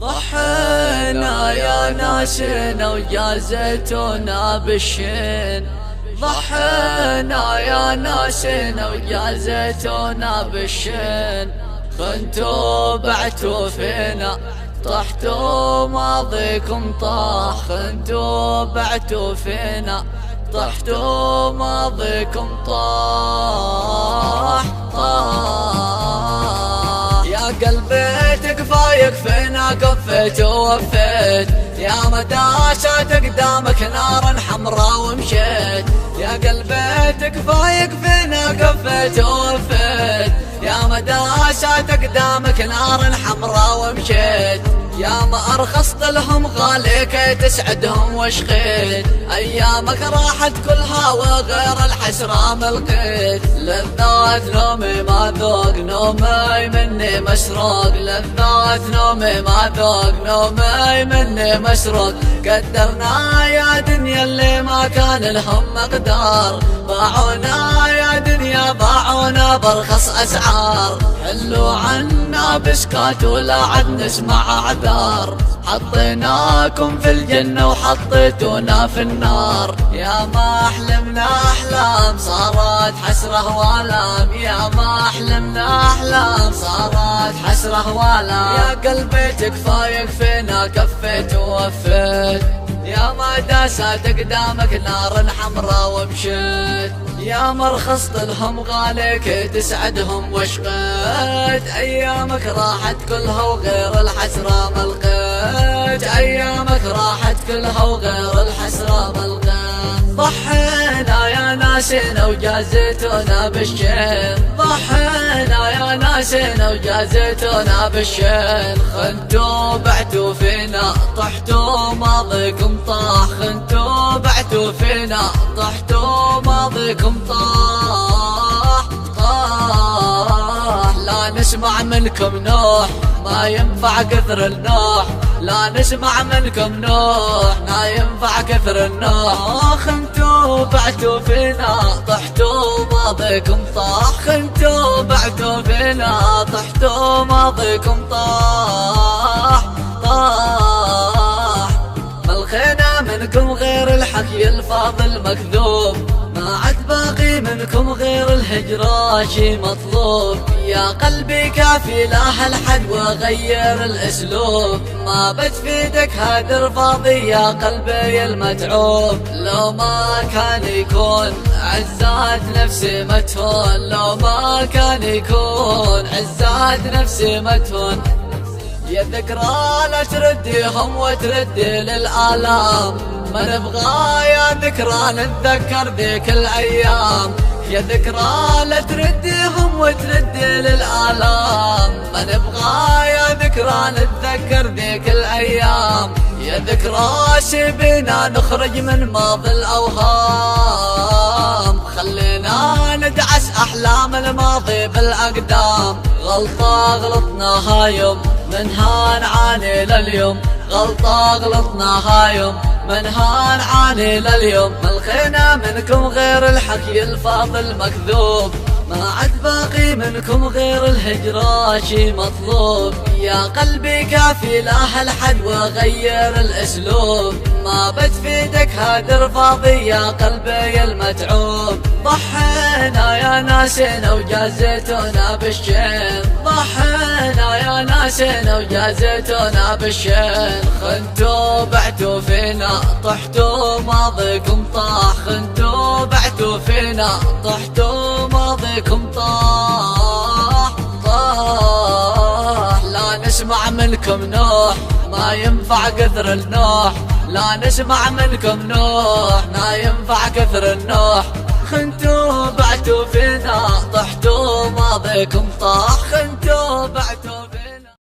ضحينا يا ناسنا وجازتونا بالشين، ضحينا يا ناسنا وجازتونا بالشين. خنتوا بعتوا فينا طحتوا ماضيكم طاح، خنتوا بعتوا فينا طحتوا ماضيكم طاح. يا قلبي تكفى يكفينا كفيت ووفيت، يا مداشت قدامك نار حمراء ومشيت. يا قلبي تكفى يكفينا كفيت ووفيت، يا مداشت قدامك نار حمراء ومشيت. يا ما أرخصت لهم غاليك تسعدهم وشخيت، أيامك راحت كلها وغير الحسرة ملقيت. لذات نومي ما ذوق نومي مني مسروق، لذات نومي ما ذوق نومي مني مسروق. قدرنا يا دنيا اللي ما كان لهم مقدار، باعونا يا دنيا باعونا برخص أسعار. حلوا عنا بسكات ولا عد نسمع أعذار، حطيناكم في الجنة وحطيتونا في النار. يا ما أحلمنا أحلام صارت حسرة والام، يا ما أحلمنا أحلام صارت حسرة والام. يا قلبي تكفى يكفينا كفيت ووفيت، يا ما داست قدامك نار حمراء ومشيت. يا ما رخصت لهم غاليك تسعدهم وشقيت، أيامك راحت كلها وغير الحسرة ملقيت. أيامك راحت كلها وغير الحسرة ملقيت. ضحينا يا ناسنا وجازتونا بالشين، ضحينا يا ناسنا وجازتونا بالشين. خنتوا بعتوا فينا طحتوا ماضيكم طاح، خنتوا بعتوا فينا طحتوا ماضيكم طاح. لا نسمع منكم نوح ما ينفع كثر النوح، لا نسمع منكم نوح ما ينفع كثر النوح. خنتوا بعتوا فينا طحتوا ماضيكم طاح، خنتوا بعتوا فينا طحتوا ماضيكم طاح. ملخينا منكم غير الحكي الفاضل مكذوب، ما عد باقي منكم غير الهجرة شي مطلوب. يا قلبي كافي لا هالحد وغير الاسلوب، ما بتفيدك هدر فاضي يا قلبي المتعوب. لو ما كان يكون عزات نفسي متهون، لو ما كان يكون عزات نفسي متهون. يا ذكرى لا ترديهم وتردي للآلام، ما نبغى يا ذكرى نتذكر ذيك الأيام. يا ذكرى لا ترديهم وتردي للآلام، ما نبغى يا ذكرى نتذكر ذيك الأيام. يا ذكرى سيبينا نخرج من ماضي الأوهام، خلينا ندعس أحلام الماضي بالأقدام. غلطة غلطناها يوم منها نعاني لليوم، غلطة غلطناها يوم منها نعاني لليوم. ملخينا منكم غير الحكي الفاضل مكذوب، ما عد باقي منكم غير الهجرة شي مطلوب. يا قلبي كافي لا هالحد وغير الاسلوب، ما بتفيدك هدر فاضي يا قلبي المتعوب. ضحينا يا ناسنا وجازتونا بالشين، ضحينا يا ناسنا وجازتونا بالشين. خنتوا بعتوا فينا طحتوا ماضيكم طاح، خنتوا بعتوا فينا طحتوا ماضيكم طاح. لا نسمع منكم نوح ما ينفع كثر النوح، لا نسمع منكم نوح ما ينفع كثر النوح. خنتوا بعتوا فينا طحتوا ماضيكم طاح، خنتوا بعتوا